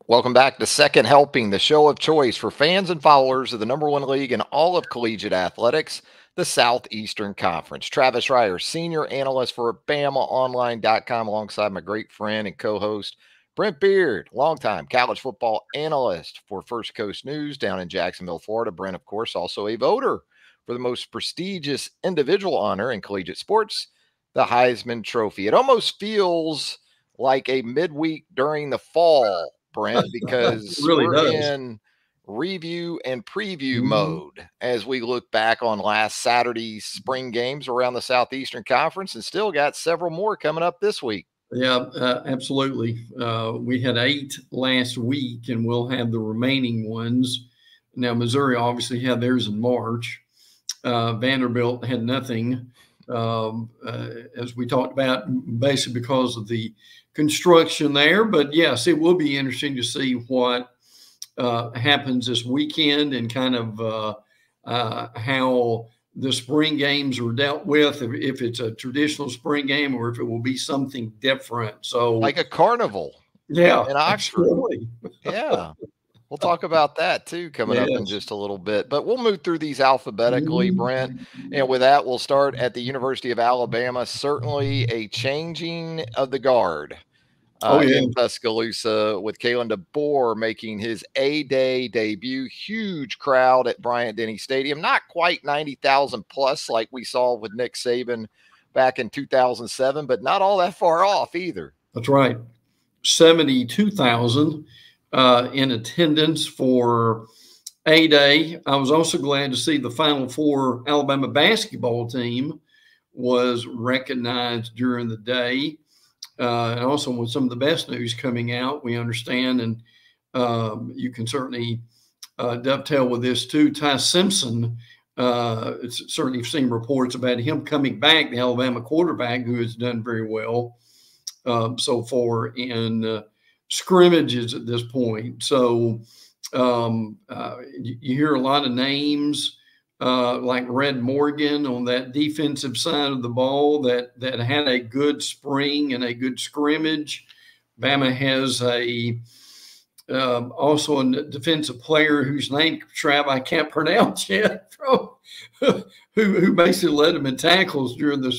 Welcome back to Second Helping, the show of choice for fans and followers of the number one league in all of collegiate athletics, the Southeastern Conference. Travis Reier, senior analyst for BamaOnline.com, alongside my great friend and co-host, Brent Beaird, longtime college football analyst for First Coast News down in Jacksonville, Florida. Brent, of course, also a voter for the most prestigious individual honor in collegiate sports, the Heisman Trophy. It almost feels like a midweek during the fall, Brent, It because really we're does. in review and preview Mhm. mode as we look back on last Saturday's spring games around the Southeastern Conference and still got several more coming up this week. Yeah, absolutely. We had 8 last week, and we'll have the remaining ones. Now, Missouri obviously had theirs in March. Vanderbilt had nothing, as we talked about, basically because of the construction there. But yes, it will be interesting to see what happens this weekend and kind of how the spring games are dealt with, if it's a traditional spring game or if it will be something different. So, Like a carnival yeah, in Oxford. absolutely. Yeah. We'll talk about that too coming up in Yes. just a little bit, but we'll move through these alphabetically, Brent. And Mhm. with that, we'll start at the University of Alabama. Certainly a changing of the guard Oh, yeah. in Tuscaloosa, with Kalen DeBoer making his A-Day debut. Huge crowd at Bryant-Denny Stadium. Not quite 90,000 plus like we saw with Nick Saban back in 2007, but not all that far off either. That's right. 72,000 in attendance for A-Day. I was also glad to see the Final Four Alabama basketball team was recognized during the day. And also with some of the best news coming out, we understand, and you can certainly dovetail with this too. Ty Simpson, it's certainly seen reports about him coming back, the Alabama quarterback, who has done very well so far in scrimmages at this point. So you hear a lot of names like Red Morgan on that defensive side of the ball that had a good spring and a good scrimmage. Bama has a also a defensive player whose name, Trav, I can't pronounce yet, from, who basically led them in tackles during the Yeah,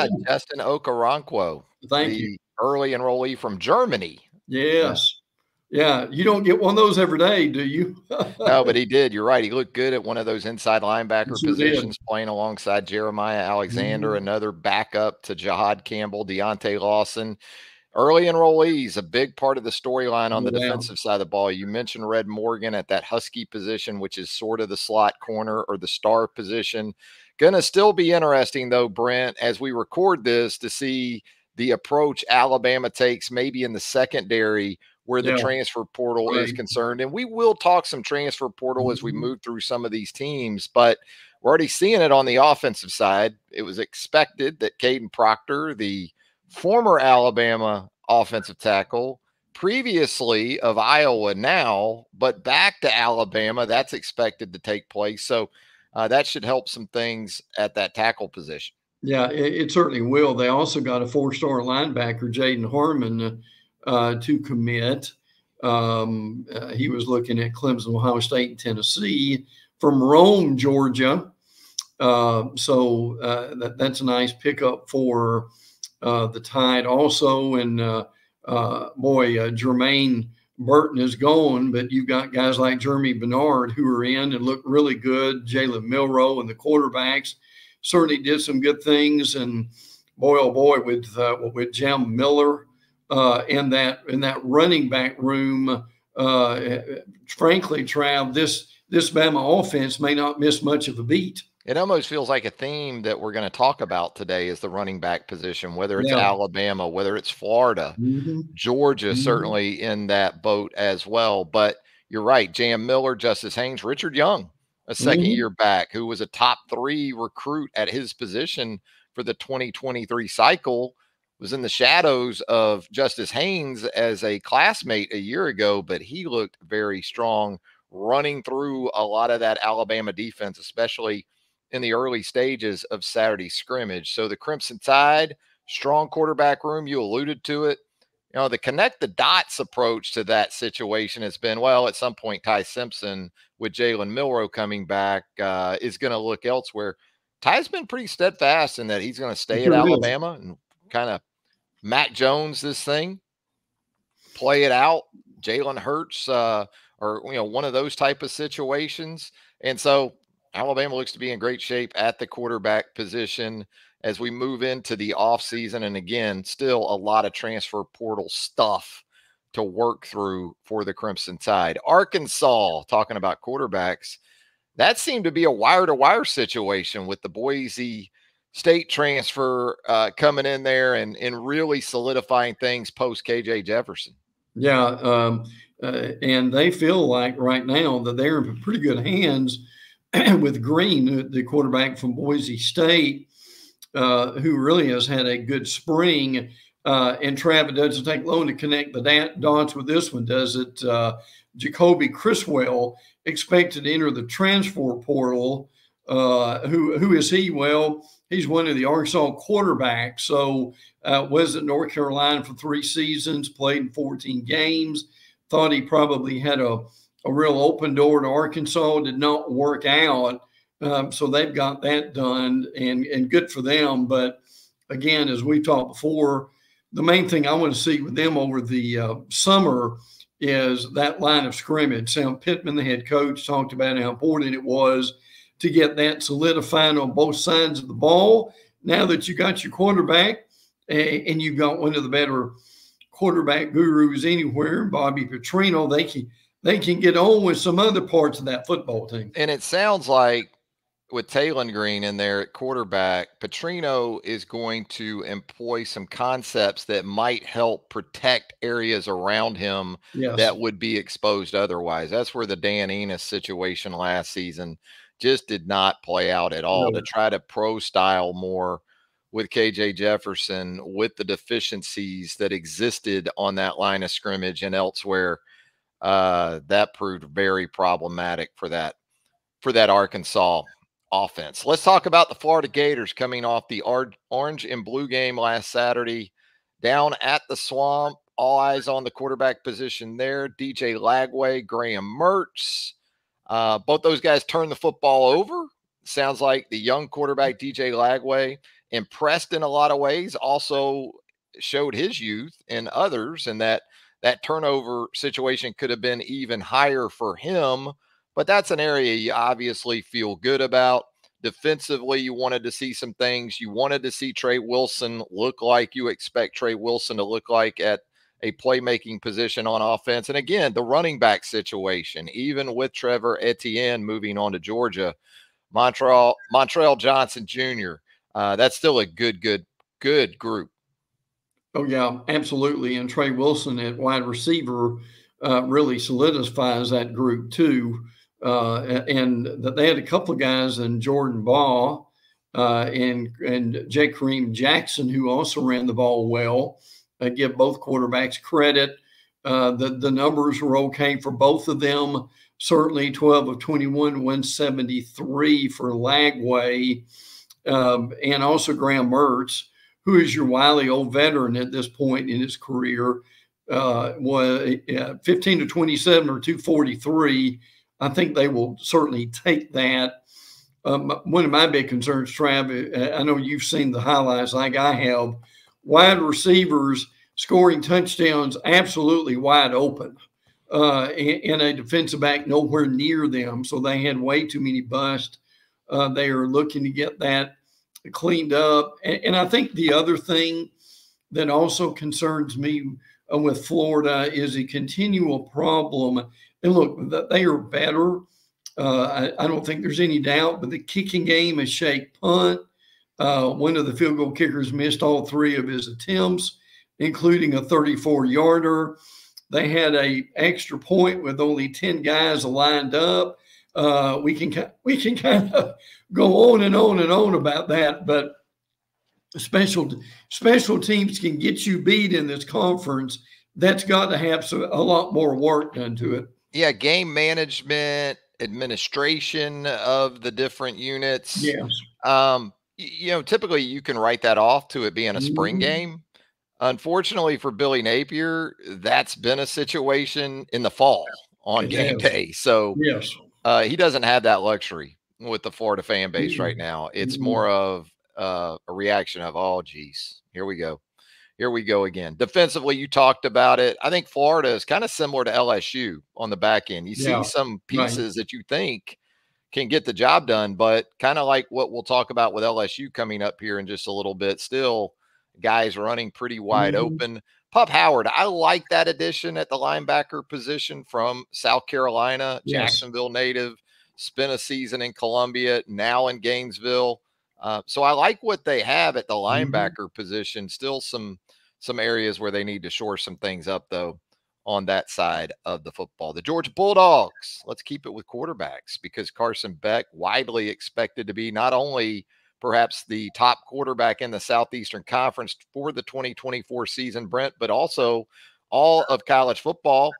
spring. Justin Okoronkwo, Thank you. the early enrollee from Germany. Yeah. Yes. Yeah. You don't get one of those every day, do you? No, but he did. You're right. He looked good at one of those inside You linebacker sure did. positions, playing alongside Jeremiah Alexander, Mhm. another backup to Jahad Campbell, Deontay Lawson. Early enrollees, a big part of the storyline on No the doubt. defensive side of the ball. You mentioned Red Morgan at that Husky position, which is sort of the slot corner or the star position. Going to still be interesting, though, Brent, as we record this, to see the approach Alabama takes maybe in the secondary where the Yeah. transfer portal is Right. concerned. And we will talk some transfer portal as we Mhm. move through some of these teams, but we're already seeing it on the offensive side. It was expected that Caden Proctor, the former Alabama offensive tackle, previously of Iowa now, but back to Alabama, that's expected to take place. So that should help some things at that tackle position. Yeah, it certainly will. They also got a four-star linebacker, Jaden Harmon, to commit. He was looking at Clemson, Ohio State, and Tennessee from Rome, Georgia. So that's a nice pickup for the Tide also. And Jermaine Burton is gone, but you've got guys like Jeremy Bernard who are in and look really good. Jalen Milrow and the quarterbacks certainly did some good things. And boy, oh boy, with Jam Miller in that running back room, frankly, Trav, this Bama offense may not miss much of a beat. It almost feels like a theme that we're going to talk about today is the running back position, whether it's Yeah. Alabama, whether it's Florida, Mm-hmm. Georgia, Mm-hmm. certainly in that boat as well. But you're right. Jam Miller, Justice Haynes, Richard Young, a second Mm-hmm. year back, who was a top 3 recruit at his position for the 2023 cycle, was in the shadows of Justice Haynes as a classmate a year ago, but he looked very strong running through a lot of that Alabama defense, especially in the early stages of Saturday's scrimmage. So the Crimson Tide, strong quarterback room, you alluded to it. The connect the dots approach to that situation has been, well, at some point, Ty Simpson with Jalen Milroe coming back is going to look elsewhere. Ty's been pretty steadfast in that he's going to stay at Sure is. Alabama and kind of Mac Jones this thing, play it out. Jalen Hurts or one of those type of situations. And so Alabama looks to be in great shape at the quarterback position as we move into the offseason. And again, still a lot of transfer portal stuff to work through for the Crimson Tide. Arkansas, talking about quarterbacks, that seemed to be a wire-to-wire situation with the Boise State transfer coming in there and really solidifying things post KJ Jefferson. Yeah, and they feel like right now that they're in pretty good hands with Green, the quarterback from Boise State, who really has had a good spring. And Trav, it doesn't take long to connect the dots with this one, does it? Jacoby Criswell expected to enter the transfer portal. Who is he? Well, he's one of the Arkansas quarterbacks. So was at North Carolina for 3 seasons, played in 14 games. Thought he probably had a real open door to Arkansas. Did not work out. So they've got that done, and good for them. But again, as we talked before, the main thing I want to see with them over the summer is that line of scrimmage. Sam Pittman, the head coach, talked about how important it was to get that solidified on both sides of the ball. Now that you got your quarterback and you've got one of the better quarterback gurus anywhere, Bobby Petrino, they can get on with some other parts of that football team. And it sounds like with Talon Green in there at quarterback, Petrino is going to employ some concepts that might help protect areas around him that would be exposed otherwise. That's where the Dan Enos situation last season just did not play out at all. To try to pro style more with KJ Jefferson with the deficiencies that existed on that line of scrimmage and elsewhere, that proved very problematic for that Arkansas offense. Let's talk about the Florida Gators coming off the orange and blue game last Saturday down at the Swamp. All eyes on the quarterback position there. DJ Lagway, Graham Mertz. Both those guys turned the football over. Sounds like the young quarterback, DJ Lagway, impressed in a lot of ways, also showed his youth in others, and that turnover situation could have been even higher for him. But that's an area you obviously feel good about. Defensively, you wanted to see some things. You wanted to see Trey Wilson look like you expect Trey Wilson to look like at a playmaking position on offense. And again, the running back situation, even with Trevor Etienne moving on to Georgia, Montrell Johnson Jr., that's still a good group. Oh, yeah, absolutely. And Trey Wilson at wide receiver really solidifies that group too. And that they had a couple of guys in Jordan Baugh and J. Kareem Jackson, who also ran the ball well. I give both quarterbacks credit. The numbers were okay for both of them. Certainly 12 of 21, 173 for Lagway, and also Graham Mertz, who is your wily old veteran at this point in his career, was 15 to 27 or 243. I think they will certainly take that. One of my big concerns, Trav, I know you've seen the highlights like I have, wide receivers scoring touchdowns absolutely wide open, and a defensive back nowhere near them. So they had way too many busts. They are looking to get that cleaned up. And I think the other thing that also concerns me with Florida is a continual problem. And look, they are better. I don't think there's any doubt, but the kicking game is shake punt. One of the field goal kickers missed all 3 of his attempts, including a 34-yarder. They had an extra point with only 10 guys lined up. We can kind of go on and on and on about that, but special teams can get you beat in this conference. That's got to have a lot more work done to it. Yeah, game management, administration of the different units. Yes. Typically you can write that off to it being a spring game. Unfortunately for Billy Napier, that's been a situation in the fall on It game has. day. So Yes. he doesn't have that luxury with the Florida fan base right Mm-mm. now. It's Mm-mm. more of a reaction of, oh, geez, here we go. Here we go again. Defensively, you talked about it. I think Florida is kind of similar to LSU on the back end. You see Yeah. some Right. pieces that you think can get the job done, but kind of like what we'll talk about with LSU coming up here in just a little bit, still guys running pretty wide Mhm. open. Pup Howard, I like that addition at the linebacker position from South Carolina, Yes. Jacksonville native, spent a season in Columbia, now in Gainesville. So I like what they have at the Mhm. linebacker position. Still some areas where they need to shore some things up though on that side of the football. The Georgia Bulldogs, let's keep it with quarterbacks because Carson Beck, widely expected to be not only perhaps the top quarterback in the Southeastern Conference for the 2024 season, Brent, but also all of college football.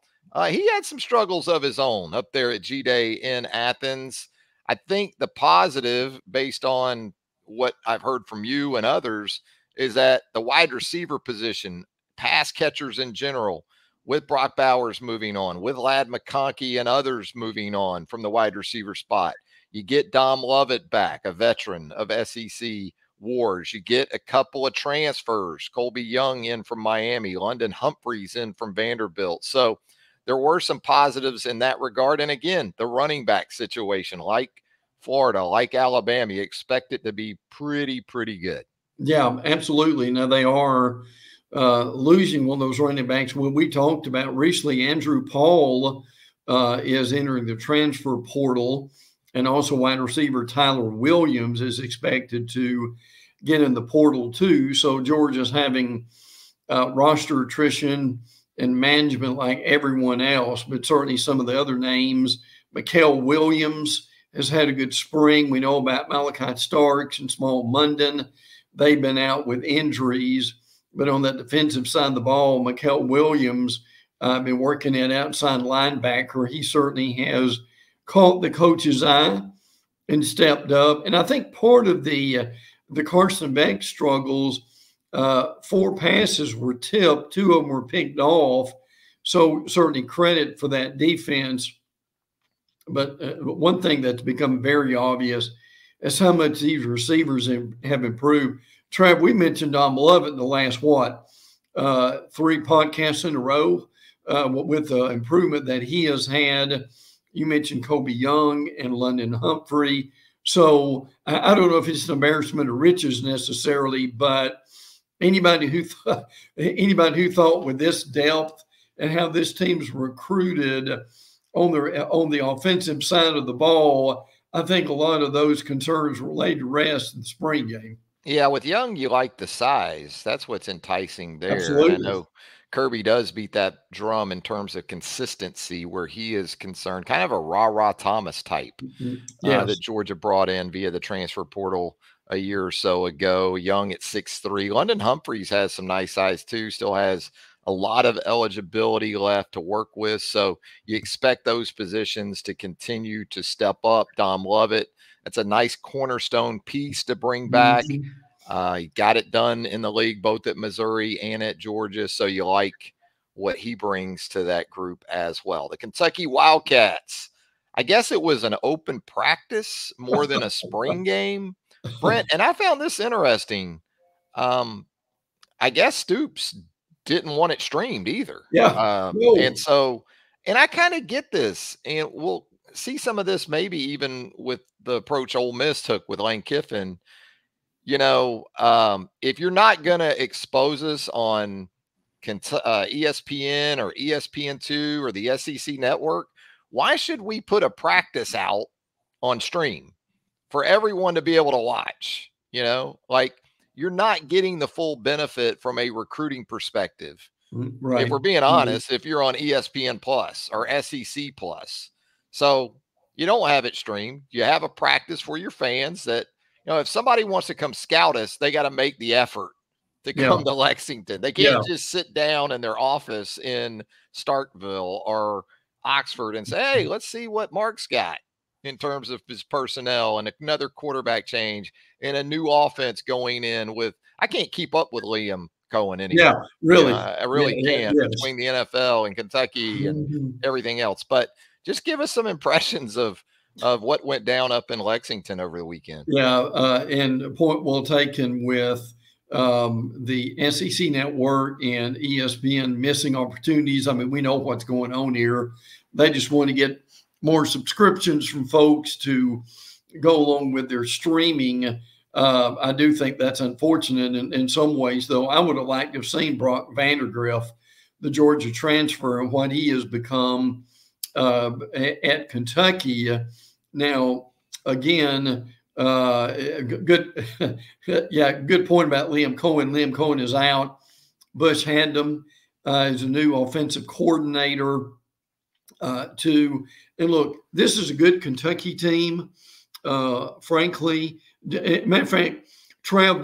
He had some struggles of his own up there at G Day in Athens. I think the positive, based on what I've heard from you and others, is that the wide receiver position, pass catchers in general, with Brock Bowers moving on, with Lad McConkey and others moving on from the wide receiver spot. You get Dom Lovett back, a veteran of SEC wars. You get a couple of transfers. Colby Young in from Miami, London Humphreys in from Vanderbilt. So there were some positives in that regard. And again, the running back situation, like Florida, like Alabama, you expect it to be pretty good. Yeah, absolutely. Now they are losing one of those running backs. When we talked about recently, Andrew Paul is entering the transfer portal, and also wide receiver Tyler Williams is expected to get in the portal too. So Georgia's having roster attrition and management like everyone else, but certainly some of the other names. Mikael Williams has had a good spring. We know about Malachi Starks and Small Munden. They've been out with injuries. But on that defensive side of the ball, Mikael Williams been working at outside linebacker. He certainly has caught the coach's eye and stepped up. And I think part of the Carson Beck struggles, 4 passes were tipped, 2 of them were picked off. So certainly credit for that defense. But one thing that's become very obvious is how much these receivers have improved. Trav, we mentioned Dom Lovett in the last, 3 podcasts in a row with the improvement that he has had. You mentioned Colby Young and London Humphrey. So I don't know if it's an embarrassment of riches necessarily, but anybody who thought with this depth and how this team's recruited on the offensive side of the ball, I think a lot of those concerns were laid to rest in the spring game. Yeah, with Young, you like the size. That's what's enticing there. And I Absolutely. know Kirby does beat that drum in terms of consistency where he is concerned, kind of a rah-rah Thomas type Yes. that Georgia brought in via the transfer portal a year or so ago. Young at 6'3". London Humphreys has some nice size too, still has a lot of eligibility left to work with. So you expect those positions to continue to step up. Dom Lovett, that's a nice cornerstone piece to bring back. Mhm. He got it done in the league, both at Missouri and at Georgia. So you like what he brings to that group as well. The Kentucky Wildcats, I guess it was an open practice more than a spring game, Brent. And I found this interesting. Um, I guess Stoops didn't want it streamed either. Yeah. And No. so, and I kind of get this, and we'll see some of this maybe even with the approach Ole Miss took with Lane Kiffin. If you're not going to expose us on ESPN or ESPN2 or the SEC network, why should we put a practice out on stream for everyone to be able to watch? Like you're not getting the full benefit from a recruiting perspective. If Right. we're being Mhm. honest, if you're on ESPN Plus or SEC Plus. So you don't have it streamed. You have a practice for your fans that, if somebody wants to come scout us, they got to make the effort to Yeah. come to Lexington. They Yeah. can't just sit down in their office in Starkville or Oxford and say, hey, let's see what Mark's got in terms of his personnel and another quarterback change and a new offense going in with, I can't keep up with Liam Cohen Yeah, anymore. really. I Yeah, really yeah, can't, yes. between the NFL and Kentucky and Mhm. everything else. But just give us some impressions of what went down up in Lexington over the weekend. Yeah, and a point well taken with the SEC network and ESPN missing opportunities. I mean, we know what's going on here. They just want to get more subscriptions from folks to go along with their streaming. I do think that's unfortunate in some ways, though. I would have liked to have seen Brock Vandergriff, the Georgia transfer, and what he has become at Kentucky. Now, again, good, yeah, good point about Liam Cohen. Liam Cohen is out. Bush Handum is a new offensive coordinator. To and look, this is a good Kentucky team. Frankly, matter of fact, Trav,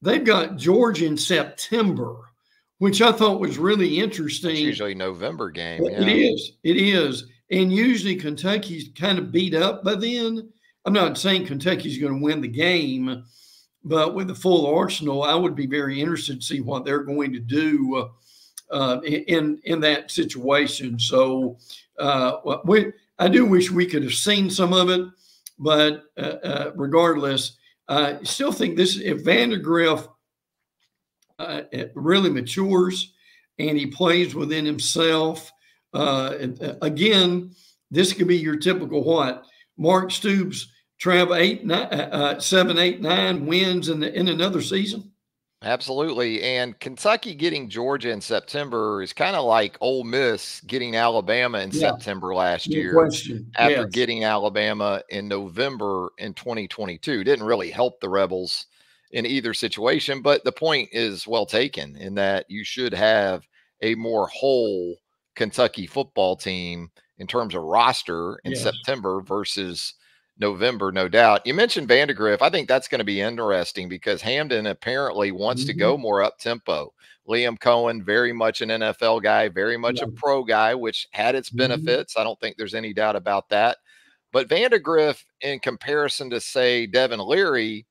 they've got Georgia in September, which I thought was really interesting. It's usually November game. It Yeah. is. It is. And usually Kentucky's kind of beat up by then. I'm not saying Kentucky's going to win the game, but with the full arsenal, I would be very interested to see what they're going to do in that situation. So I do wish we could have seen some of it, but regardless, I still think this if Vandergriff really matures and he plays within himself. Again, this could be your typical what? Mark Stoops, Trav 7, 8, 9 wins in another season. Absolutely. And Kentucky getting Georgia in September is kind of like Ole Miss getting Alabama in September last No year question. after Yes. getting Alabama in November in 2022. Didn't really help the Rebels in either situation, but the point is well taken in that you should have a more whole Kentucky football team in terms of roster in Yes. September versus November, no doubt. You mentioned Vandegrift. I think that's going to be interesting because Hamden apparently wants to go more up tempo. Liam Cohen, very much an NFL guy, very much a pro guy, which had its benefits. I don't think there's any doubt about that. But Vandegrift, in comparison to, say, Devin Leary,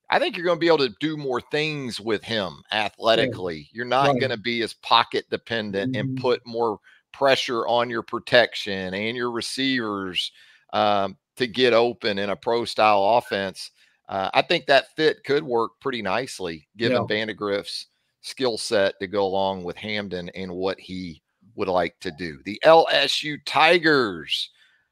I think you're going to be able to do more things with him athletically. You're not going to be as pocket dependent and put more pressure on your protection and your receivers to get open in a pro style offense. I think that fit could work pretty nicely given Vandegrift's skill set to go along with Hamden and what he would like to do. The LSU Tigers.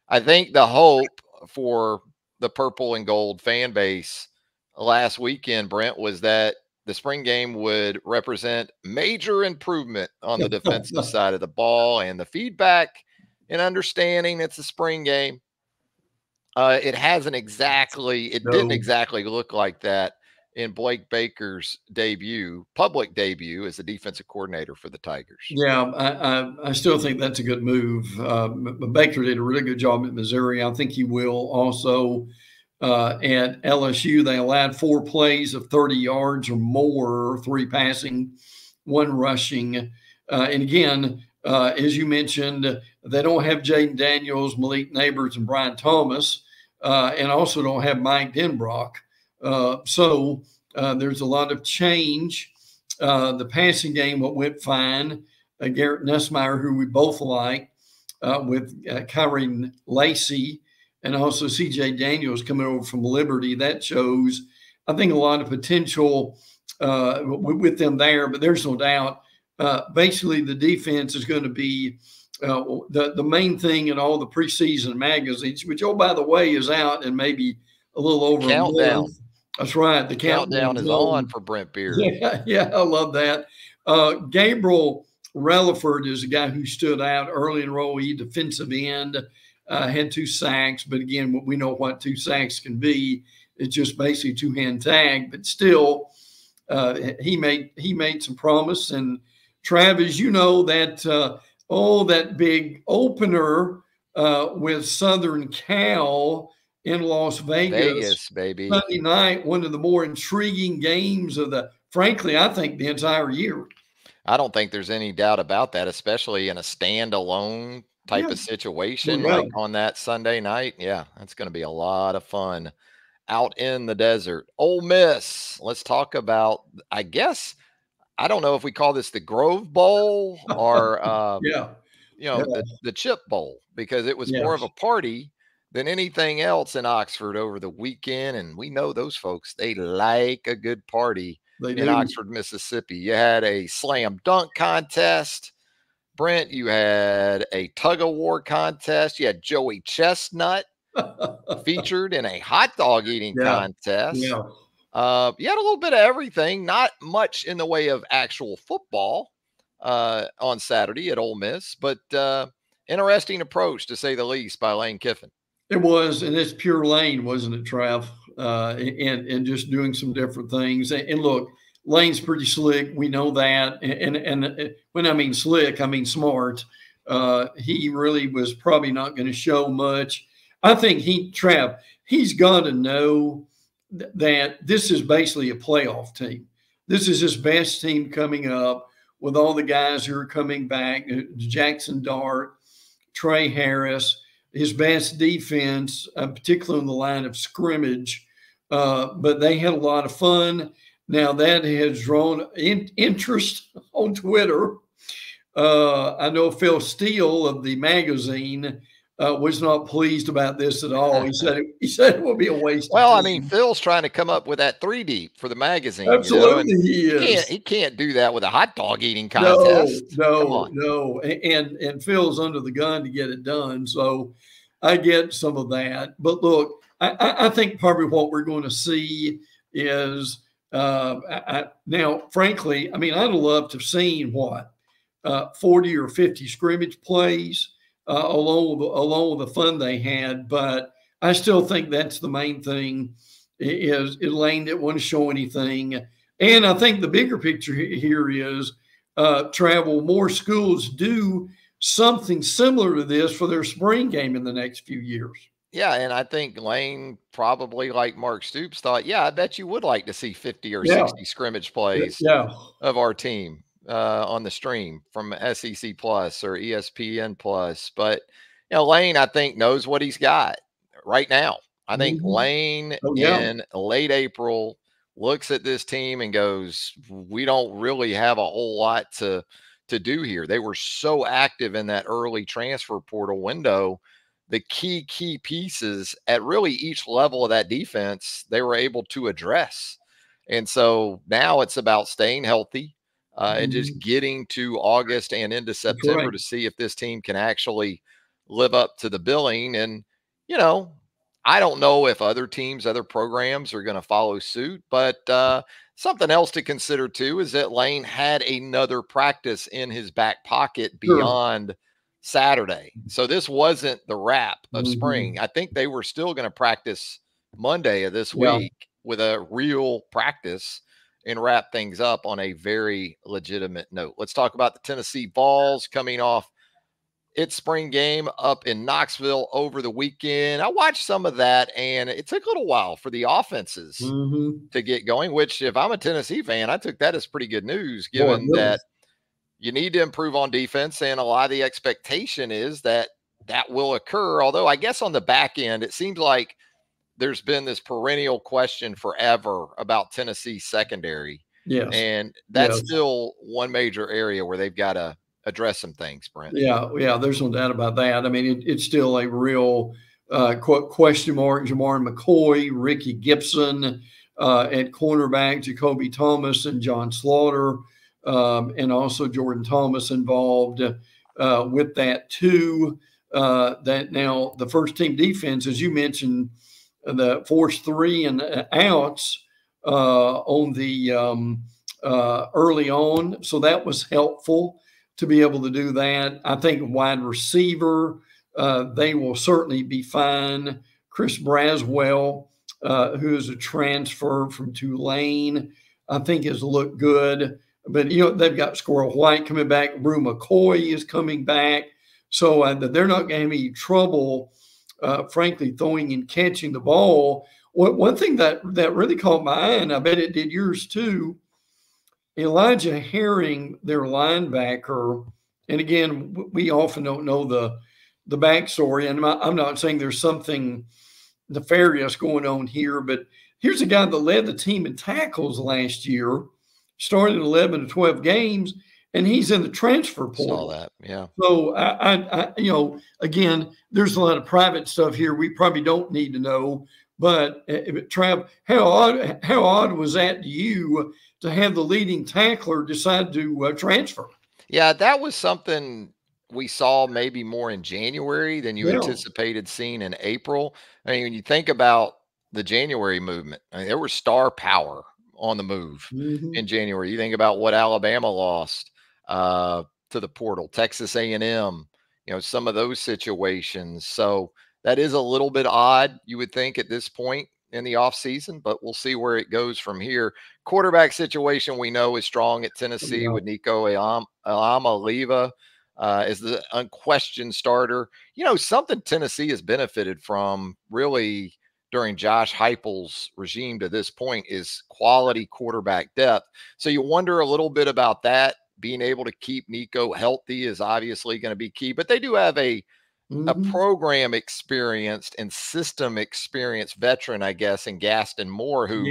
I think the hope for the purple and gold fan base last weekend, Brent, was that the spring game would represent major improvement on the defensive side of the ball, and the feedback and understanding it's a spring game. It didn't exactly look like that in Blake Baker's public debut as the defensive coordinator for the Tigers. Yeah, I still think that's a good move. Baker did a really good job at Missouri. I think he will also at LSU. They allowed 4 plays of 30 yards or more, 3 passing, 1 rushing. And again, as you mentioned, they don't have Jaden Daniels, Malik Neighbors, and Brian Thomas, and also don't have Mike Denbrock. So there's a lot of change. The passing game went fine. Garrett Nussmeier, who we both like, with Kyrie Lacey, and also C.J. Daniels coming over from Liberty. That shows, I think, a lot of potential with them there, but there's no doubt. Basically, the defense is going to be the main thing in all the preseason magazines, which, oh, by the way, is out in maybe a little over Countdown. a month. That's right. The countdown is on for Brent Beaird. Yeah, I love that. Gabriel Relaford is a guy who stood out early in Roe, defensive end, had 2 sacks. But again, we know what 2 sacks can be. It's just basically 2-hand tag. But still, he made some promise. And Travis, you know that that big opener with Southern Cal in Las Vegas, baby, Sunday night, one of the more intriguing games of frankly, I think the entire year. I don't think there's any doubt about that, especially in a standalone type of situation like on that Sunday night. Yeah, that's going to be a lot of fun out in the desert. Ole Miss. Let's talk about, I guess, I don't know if we call this the Grove Bowl or Yeah. Yeah. the Chip Bowl, because it was more of Yes. a party than anything else in Oxford over the weekend. And we know those folks, they like a good party They in do. Oxford, Mississippi. You had a slam dunk contest. Brent, you had a tug of war contest. You had Joey Chestnut featured in a hot dog eating Yeah. contest. Yeah. You had a little bit of everything, not much in the way of actual football on Saturday at Ole Miss, but interesting approach to say the least by Lane Kiffin. It was, and it's pure Lane, wasn't it, Trav? And just doing some different things. And look, Lane's pretty slick. We know that. And when I mean slick, I mean smart. He really was probably not going to show much. I think Trav, he's got to know that this is basically a playoff team. This is his best team coming up with all the guys who are coming back. Jackson Dart, Trey Harris, his best defense, particularly on the line of scrimmage. But they had a lot of fun. Now that has drawn interest on Twitter. I know Phil Steele of the magazine was not pleased about this at all. He said it will be a waste. Well, I mean, Phil's trying to come up with that 3 deep for the magazine. Absolutely, he is. He can't do that with a hot dog eating contest. No. And Phil's under the gun to get it done. So I get some of that. But look, I think probably what we're going to see is now, frankly, I mean, I'd love to have seen 40 or 50 scrimmage plays along with the fun they had. But I still think that's the main thing is Lane didn't want to show anything. And I think the bigger picture here is travel more schools do something similar to this for their spring game in the next few years. Yeah, and I think Lane probably, like Mark Stoops, thought, I bet you would like to see 50 or 60 scrimmage plays of our team on the stream from SEC Plus or ESPN Plus. But, Lane, I think, knows what he's got right now. I think Lane in late April looks at this team and goes, we don't really have a whole lot to do here. They were so active in that early transfer portal window. The key pieces at really each level of that defense, they were able to address. And so now it's about staying healthy and just getting to August and into September to see if this team can actually live up to the billing. And, I don't know if other teams, other programs are going to follow suit, but something else to consider too is that Lane had another practice in his back pocket beyond Saturday. So this wasn't the wrap of spring. I think they were still going to practice Monday of this week with a real practice and wrap things up on a very legitimate note. Let's talk about the Tennessee Vols coming off its spring game up in Knoxville over the weekend. I watched some of that, and it took a little while for the offenses to get going, which if I'm a Tennessee fan, I took that as pretty good news, given that you need to improve on defense, and a lot of the expectation is that will occur. Although I guess on the back end, it seems like there's been this perennial question forever about Tennessee's secondary. Yes. And that's still one major area where they've got to address some things, Brent. Yeah, there's no doubt about that. I mean, it's still a real question mark. Jamar McCoy, Ricky Gibson at cornerback, Jacoby Thomas and John Slaughter, and also Jordan Thomas involved with that too. That now the first team defense, as you mentioned, the forced 3 and outs on the early on. So that was helpful to be able to do that. I think wide receiver, they will certainly be fine. Chris Braswell, who is a transfer from Tulane, I think has looked good. But, they've got Squirrel White coming back. Brew McCoy is coming back. So they're not going to have any trouble, frankly, throwing and catching the ball. One thing that really caught my eye, and I bet it did yours too, Elijah Herring, their linebacker, and again, we often don't know the backstory, and I'm not saying there's something nefarious going on here, but here's a guy that led the team in tackles last year, started 11 to 12 games, and he's in the transfer portal. Saw that, yeah. So again, there's a lot of private stuff here we probably don't need to know. But Trav, how odd was that to you to have the leading tackler decide to transfer? Yeah, that was something we saw maybe more in January than you anticipated seeing in April. I mean, when you think about the January movement, I mean, there was star power on the move in January. You think about what Alabama lost to the portal, Texas A&M, some of those situations. So that is a little bit odd, you would think, at this point in the offseason, but we'll see where it goes from here. Quarterback situation we know is strong at Tennessee with Nico Alama-Leva as the unquestioned starter. Something Tennessee has benefited from really during Josh Heupel's regime to this point is quality quarterback depth. So you wonder a little bit about that. Being able to keep Nico healthy is obviously going to be key, but they do have a program experienced and system experienced veteran, I guess, in Gaston Moore, who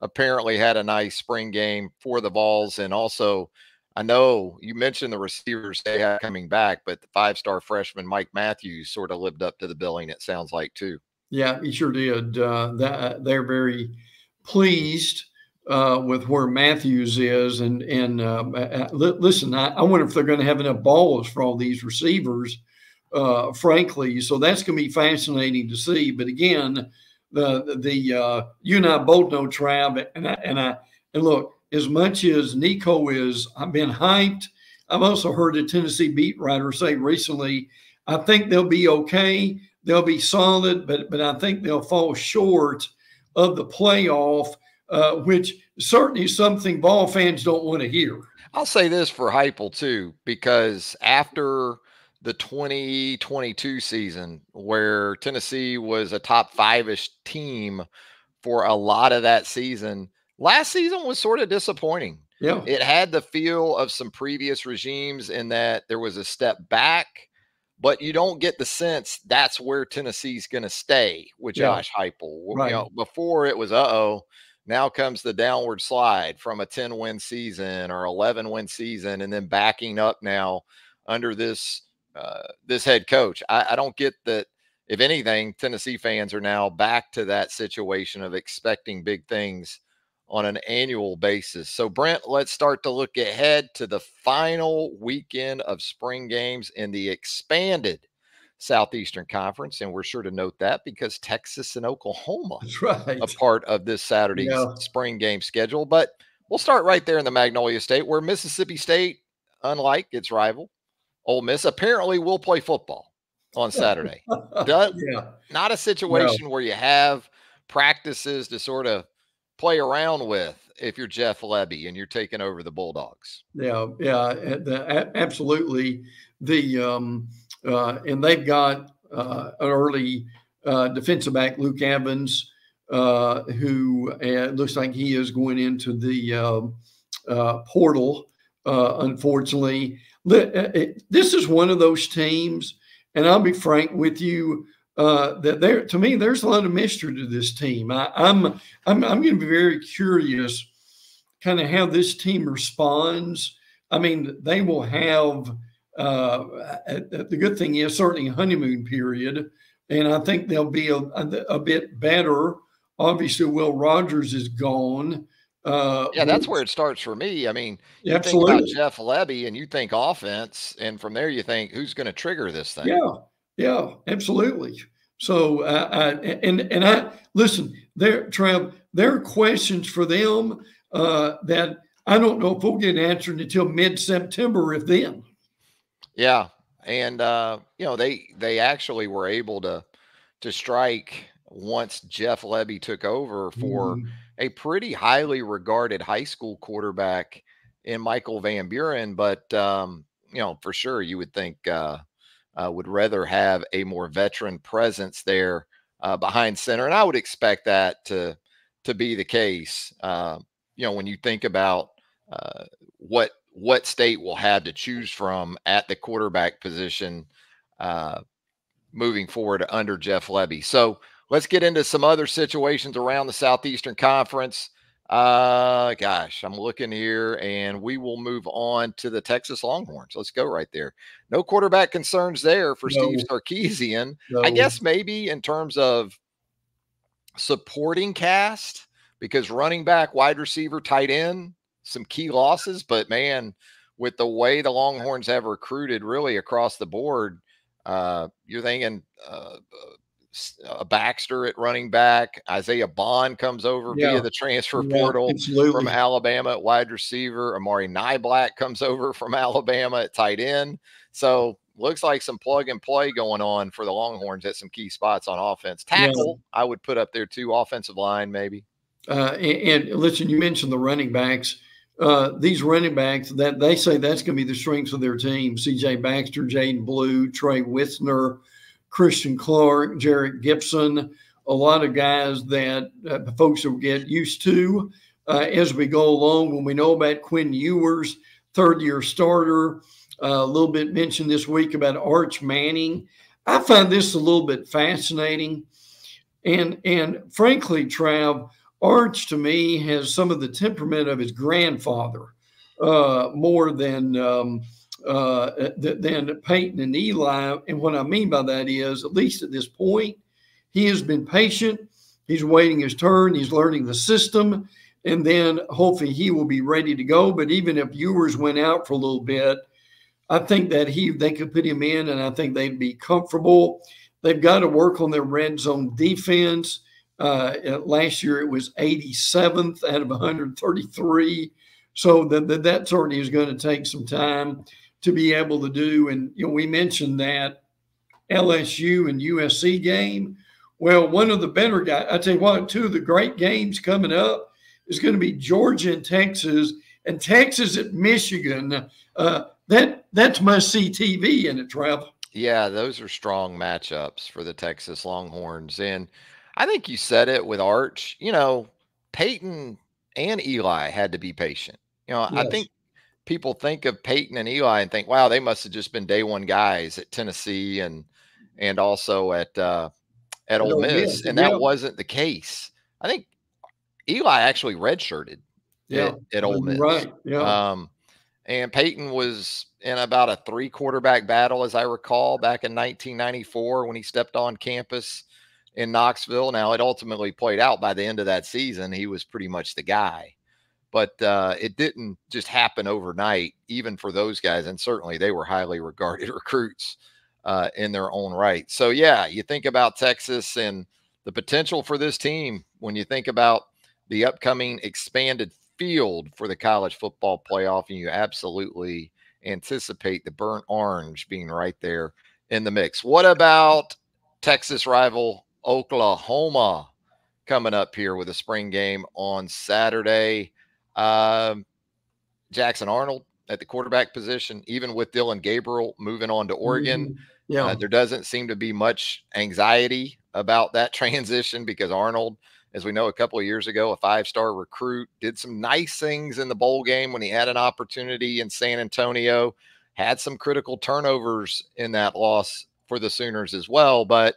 apparently had a nice spring game for the Vols. And also, I know you mentioned the receivers they have coming back, but the 5-star freshman Mike Matthews sort of lived up to the billing, it sounds like, too. Yeah, he sure did. They're very pleased with where Matthews is. And listen, I wonder if they're going to have enough balls for all these receivers, frankly. So that's going to be fascinating to see. But again, you and I both know, Trav, and look, as much as Nico I've been hyped, I've also heard a Tennessee beat writer say recently, I think they'll be okay. They'll be solid, but I think they'll fall short of the playoff, which certainly is something ball fans don't want to hear. I'll say this for Heupel, too, because after the 2022 season, where Tennessee was a top 5-ish team for a lot of that season, last season was sort of disappointing. Yeah. It had the feel of some previous regimes in that there was a step back, but you don't get the sense that's where Tennessee's going to stay with Josh Heupel. Right. Before it was, now comes the downward slide from a 10-win season or 11-win season, and then backing up now under this head coach. I don't get that. If anything, Tennessee fans are now back to that situation of expecting big things on an annual basis. So, Brent, let's start to look ahead to the final weekend of spring games in the expanded Southeastern Conference. And we're sure to note that because Texas and Oklahoma a part of this Saturday's spring game schedule. But we'll start right there in the Magnolia State, where Mississippi State, unlike its rival, Ole Miss, apparently will play football on Saturday. Not a situation where you have practices to sort of play around with if you're Jeff Lebby and you're taking over the Bulldogs. Absolutely. And they've got an early defensive back, Luke Evans, who looks like he is going into the portal, unfortunately. This is one of those teams, and I'll be frank with you, that to me, there's a lot of mystery to this team. I'm going to be very curious kind of how this team responds. I mean, they will have the good thing is certainly a honeymoon period, and I think they'll be a bit better. Obviously, Will Rogers is gone. That's where it starts for me. I mean, you think about Jeff Lebby and you think offense, and from there you think who's going to trigger this thing. Yeah, absolutely. So, I listen, Trev, there are questions for them that I don't know if we'll get answered until mid-September, if then. Yeah, and they actually were able to strike once Jeff Lebby took over for a pretty highly regarded high school quarterback in Michael Van Buren, but for sure you would think would rather have a more veteran presence there behind center, and I would expect that to be the case. When you think about what State will have to choose from at the quarterback position moving forward under Jeff Lebby. So let's get into some other situations around the Southeastern Conference. Gosh, I'm looking here, and we will move on to the Texas Longhorns. Let's go right there. No quarterback concerns there for Steve No, Sarkisian. I no. guess maybe in terms of supporting cast, because running back, wide receiver, tight end, some key losses. But man, with the way the Longhorns have recruited really across the board, you're thinking a Baxter at running back. Isaiah Bond comes over Yeah, via the transfer yeah, portal from absolutely. Alabama at wide receiver. Amari Nyblack comes over from Alabama at tight end. So looks like some plug and play going on for the Longhorns at some key spots on offense. Yeah. Tackle, I would put up there too. Offensive line, maybe. And listen, you mentioned the running backs. These running backs that they say that's going to be the strengths of their team: C.J. Baxter, Jaden Blue, Trey Wisner, Christian Clark, Jarrett Gibson. A lot of guys that folks will get used to as we go along. When we know about Quinn Ewers, third-year starter, a little bit mentioned this week about Arch Manning. I find this a little bit fascinating, and frankly, Trav, Arch to me has some of the temperament of his grandfather, more than Peyton and Eli. And what I mean by that is, at least at this point, he has been patient. He's waiting his turn. He's learning the system, and then hopefully he will be ready to go. But even if Ewers went out for a little bit, I think that they could put him in, and I think they'd be comfortable. They've got to work on their red zone defense. Last year it was 87th out of 133. So that certainly is going to take some time to be able to do. And we mentioned that LSU and USC game. Well, one of the better guys, I tell you what, two of the great games coming up is going to be Georgia and Texas at Michigan. That's must-see TV in it, Trav. Yeah, those are strong matchups for the Texas Longhorns. And I think you said it with Arch. Peyton and Eli had to be patient. I Yes. think people think of Peyton and Eli and think, wow, they must have just been day one guys at Tennessee and also at At Ole Ole Miss. Miss. And that Yeah. wasn't the case. I think Eli actually redshirted Yeah. at Ole You're Miss. right. Yeah. And Peyton was in about a 3 quarterback battle, as I recall, back in 1994 when he stepped on campus in Knoxville. Now, it ultimately played out by the end of that season. He was pretty much the guy. But it didn't just happen overnight, even for those guys. And certainly they were highly regarded recruits in their own right. So, yeah, you think about Texas and the potential for this team when you think about the upcoming expanded field for the college football playoff, and you absolutely anticipate the burnt orange being right there in the mix. What about Texas rival Oklahoma coming up here with a spring game on Saturday? Um, Jackson Arnold at the quarterback position, even with Dylan Gabriel moving on to Oregon. Mhm. Yeah. There doesn't seem to be much anxiety about that transition because Arnold, as we know, a couple of years ago, a 5-star recruit, did some nice things in the bowl game when he had an opportunity in San Antonio, had some critical turnovers in that loss for the Sooners as well. But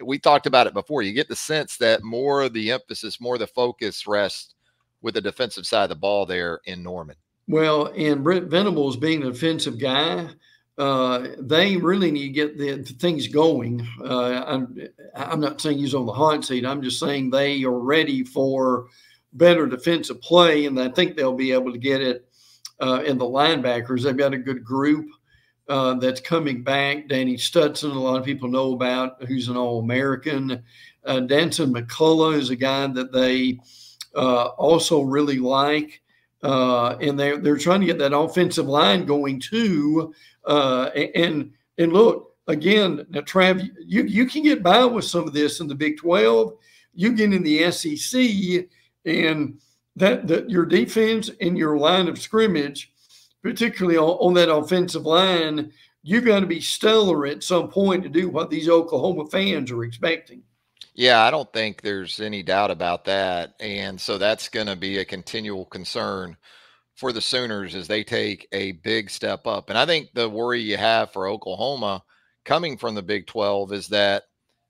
we talked about it before. You get the sense that more of the emphasis, more of the focus rests with the defensive side of the ball there in Norman. Well, and Brent Venables being an offensive guy, they really need to get the things going. I'm not saying he's on the hot seat. I'm just saying they are ready for better defensive play, and I think they'll be able to get it in the linebackers. They've got a good group that's coming back. Danny Stutson, a lot of people know about, who's an All-American. Danson McCullough is a guy that they also really like. And they're trying to get that offensive line going too. And look again, now, Trav, you can get by with some of this in the Big 12. You get in the SEC, and that your defense and your line of scrimmage, particularly on that offensive line, you've got to be stellar at some point to do what these Oklahoma fans are expecting. Yeah, I don't think there's any doubt about that. And so that's going to be a continual concern for the Sooners as they take a big step up. And I think the worry you have for Oklahoma coming from the Big 12 is that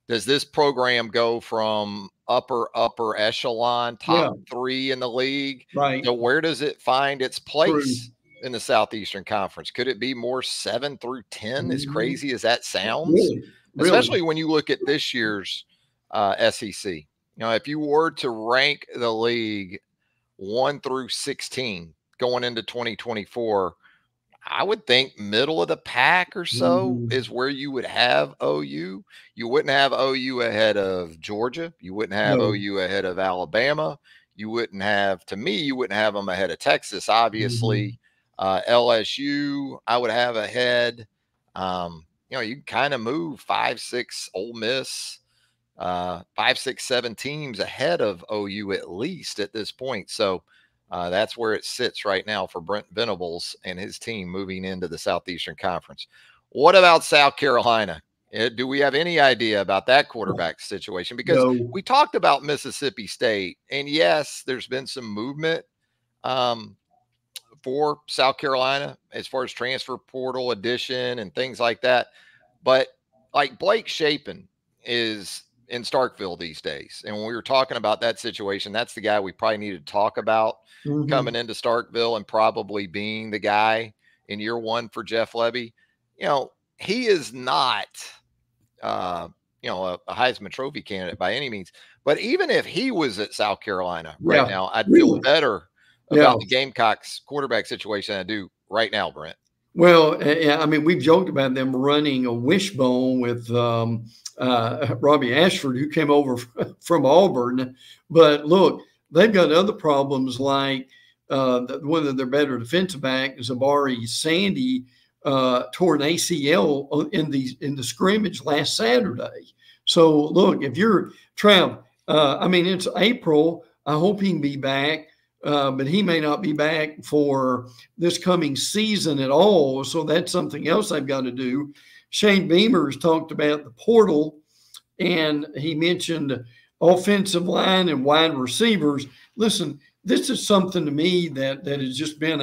Does this program go from upper echelon, top 3 in the league? Right. So where does it find its place True. in the Southeastern Conference? Could it be more 7 through 10, as crazy as that sounds? Really? Especially when you look at this year's SEC. You know, if you were to rank the league 1 through 16 going into 2024, I would think middle of the pack or so is where you would have OU. You wouldn't have OU ahead of Georgia. You wouldn't have OU ahead of Alabama. You wouldn't have, to me, you wouldn't have them ahead of Texas, obviously. LSU, I would have ahead. You know, you kind of move 5, 6 Ole Miss, 5, 6, 7 teams ahead of OU at least at this point. So that's where it sits right now for Brent Venables and his team moving into the Southeastern Conference. What about South Carolina? Do we have any idea about that quarterback situation? Because we talked about Mississippi State, and yes, there's been some movement for South Carolina as far as transfer portal addition and things like that. But like Blake Shapen is in Starkville these days. And when we were talking about that situation, that's the guy we probably need to talk about coming into Starkville and probably being the guy in year 1 for Jeff Lebby. You know, he is not, you know, a Heisman Trophy candidate by any means. But even if he was at South Carolina right now, I'd feel better about the Gamecocks quarterback situation than I do right now, Brent. Well, I mean, we've joked about them running a wishbone with Robbie Ashford, who came over from Auburn. But look, they've got other problems like one of their better defensive back, Zabari Sandy, tore an ACL in the scrimmage last Saturday. So look, if you're Trav, I mean, it's April. I hope he can be back. But he may not be back for this coming season at all. So that's something else I've got to do. Shane Beamer's talked about the portal, and he mentioned offensive line and wide receivers. Listen, this is something to me that has just been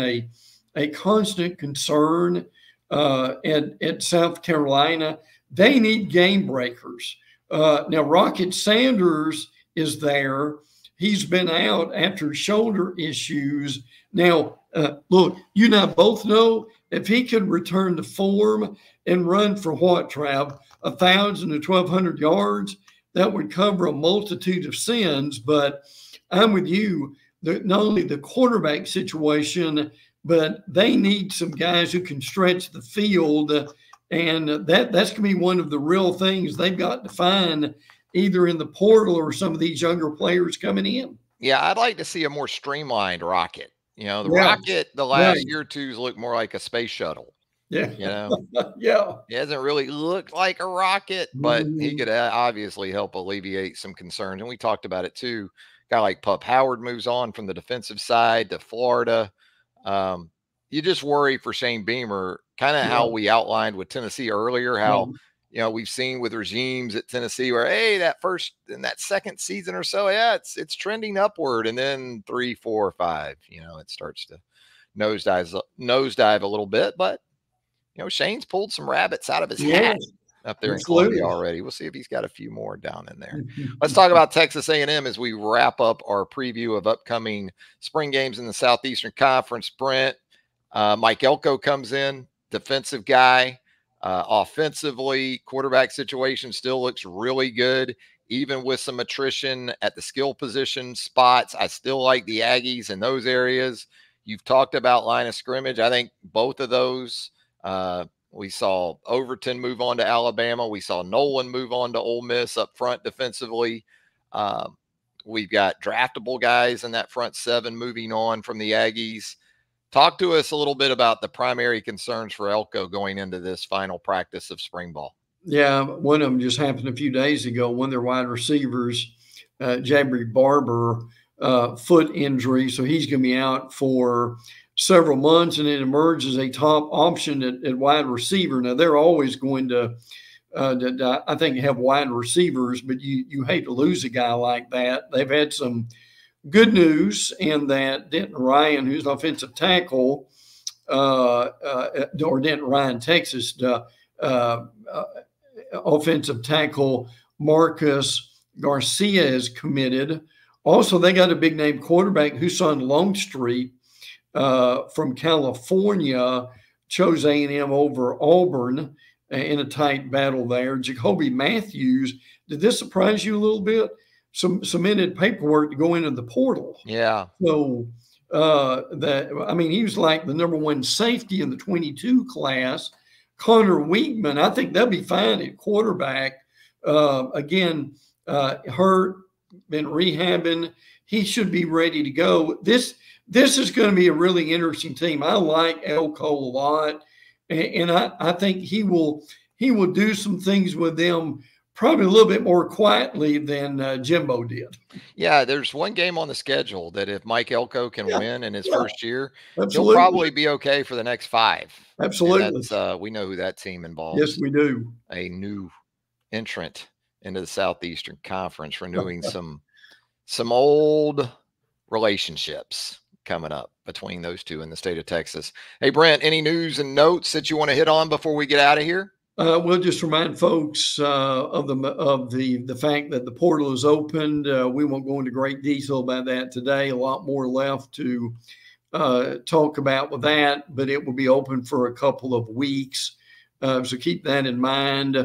a constant concern at South Carolina. They need game breakers. Now, Rocket Sanders is there. He's been out after shoulder issues. Now, look, you and I both know if he could return to form and run for what, Trav, 1,000 to 1,200 yards, that would cover a multitude of sins. But I'm with you. Not only the quarterback situation, but they need some guys who can stretch the field. And that's going to be one of the real things they've got to find, either in the portal or some of these younger players coming in. Yeah, I'd like to see a more streamlined Rocket. You know, the Rocket the last year or two's looked more like a space shuttle. Yeah. You know? Yeah. He hasn't really looked like a rocket, but he could obviously help alleviate some concerns. And we talked about it too. A guy like Pup Howard moves on from the defensive side to Florida. You just worry for Shane Beamer, kind of how we outlined with Tennessee earlier, how you know, we've seen with regimes at Tennessee where, hey, that second season or so, it's trending upward. And then 3, 4, 5, you know, it starts to nosedive a little bit. But, you know, Shane's pulled some rabbits out of his hat up there in Columbia already. We'll see if he's got a few more down in there. Let's talk about Texas A&M as we wrap up our preview of upcoming spring games in the Southeastern Conference. Brent, Mike Elko comes in, defensive guy. Offensively, quarterback situation still looks really good, even with some attrition at the skill position spots. I still like the Aggies in those areas. You've talked about line of scrimmage. I think both of those, we saw Overton move on to Alabama. We saw Nolan move on to Ole Miss up front defensively. We've got draftable guys in that front 7 moving on from the Aggies. Talk to us a little bit about the primary concerns for Elko going into this final practice of spring ball. Yeah, one of them just happened a few days ago. One of their wide receivers, Jabri Barber, foot injury, so he's going to be out for several months, and it emerges a top option at wide receiver. Now, they're always going to, I think, have wide receivers, but you hate to lose a guy like that. They've had some good news in that Denton Ryan, who's an offensive tackle, or Denton Ryan, Texas, offensive tackle, Marcus Garcia is committed. Also, they got a big name quarterback, Husan Longstreet from California, chose A&M over Auburn in a tight battle there. Jacoby Matthews, did this surprise you a little bit? Submitted paperwork to go into the portal. Yeah. So he was like the number one safety in the 22 class. Connor Weigman, I think they'll be fine at quarterback. Again, hurt, been rehabbing. He should be ready to go. This is going to be a really interesting team. I like Elko a lot, and I think he will do some things with them probably a little bit more quietly than Jimbo did. Yeah, there's one game on the schedule that if Mike Elko can win in his first year, Absolutely. he'll probably be okay for the next 5. Absolutely. And that's, we know who that team involves. Yes, we do. A new entrant into the Southeastern Conference, renewing some old relationships coming up between those two in the state of Texas. Hey, Brent, any news and notes that you want to hit on before we get out of here? We'll just remind folks of the fact that the portal is opened. We won't go into great detail about that today. A lot more left to talk about with that, but it will be open for a couple of weeks. So keep that in mind.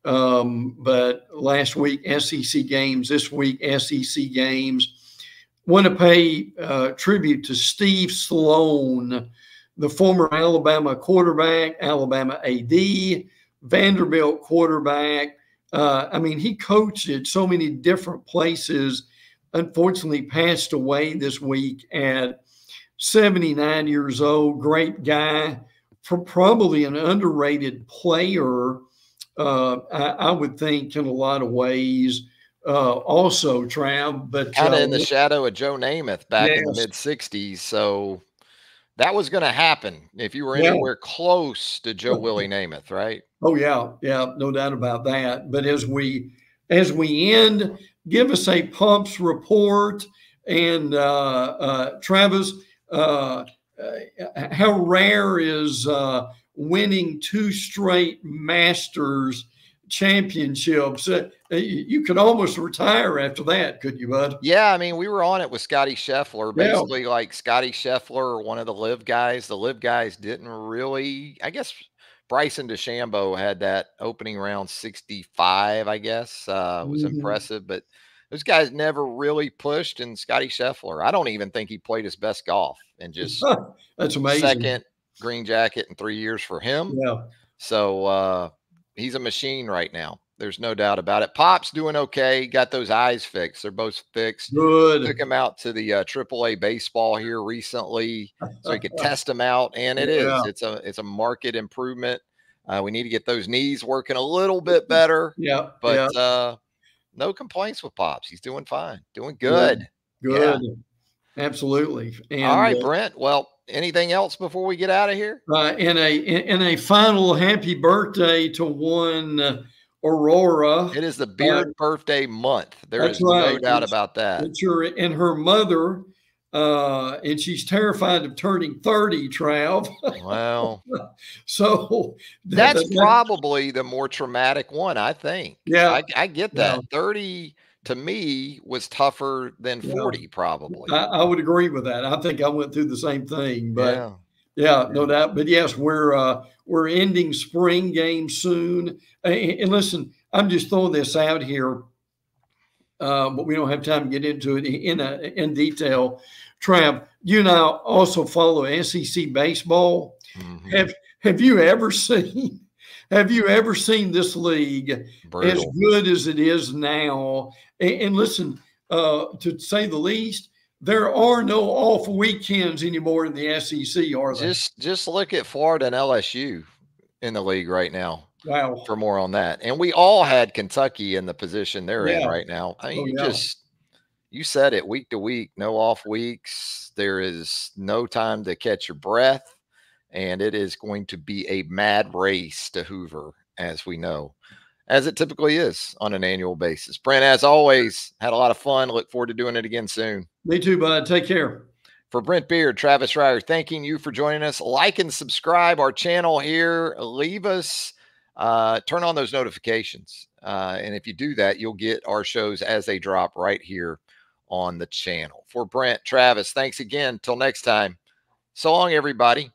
But last week, SEC games. This week, SEC games. Want to pay tribute to Steve Sloan, the former Alabama quarterback, Alabama AD, Vanderbilt quarterback. He coached at so many different places. Unfortunately, passed away this week at 79 years old. Great guy, probably an underrated player, I would think, in a lot of ways. Also, Trav, but kind of in the shadow of Joe Namath back in the mid-'60s. So that was going to happen if you were anywhere close to Joe Willie Namath, right? Oh yeah, no doubt about that. But as we end, give us a pumps report, and Travis, how Reier is winning 2 straight Masters championships. You could almost retire after that, couldn't you, bud? Yeah, we were on it with Scotty Scheffler, basically like Scotty Scheffler, one of the live guys. The live guys didn't really, I guess Bryson DeChambeau had that opening round 65, I guess. Was impressive, but those guys never really pushed. And Scotty Scheffler, I don't even think he played his best golf, and just that's amazing. Second green jacket in 3 years for him. Yeah. So he's a machine right now. There's no doubt about it. Pop's doing okay. Got those eyes fixed. They're both fixed. Good. Took him out to the AAA baseball here recently so he could test them out. And it's a market improvement. We need to get those knees working a little bit better. Yeah. But no complaints with Pops. He's doing fine. Doing good. Good. Yeah. Absolutely. And, all right, Brent. Well, anything else before we get out of here? In a final happy birthday to one Aurora. It is the Beaird birthday month. There is no doubt about that. And her mother, and she's terrified of turning 30, Trav. Wow. So that's probably the more traumatic one, I think. Yeah. I get that. Yeah. 30 to me was tougher than 40, probably. I would agree with that. I think I went through the same thing, but no doubt. But yes, we're ending spring games soon. And listen, I'm just throwing this out here, but we don't have time to get into it in detail. Trav, you and I also follow SEC baseball. Mm-hmm. Have you ever seen this league as good as it is now? And listen, to say the least, there are no off weekends anymore in the SEC, are there? Just look at Florida and LSU in the league right now. Wow. For more on that. And we all had Kentucky in the position they're in right now. You said it, week to week, no off weeks. There is no time to catch your breath. And it is going to be a mad race to Hoover, as we know, as it typically is on an annual basis. Brent, as always, had a lot of fun. Look forward to doing it again soon. Me too, bud. Take care. For Brent Beaird, Travis Reier, thanking you for joining us. Like and subscribe our channel here. Leave us, turn on those notifications. And if you do that, you'll get our shows as they drop right here on the channel. For Brent, Travis, thanks again. Till next time. So long, everybody.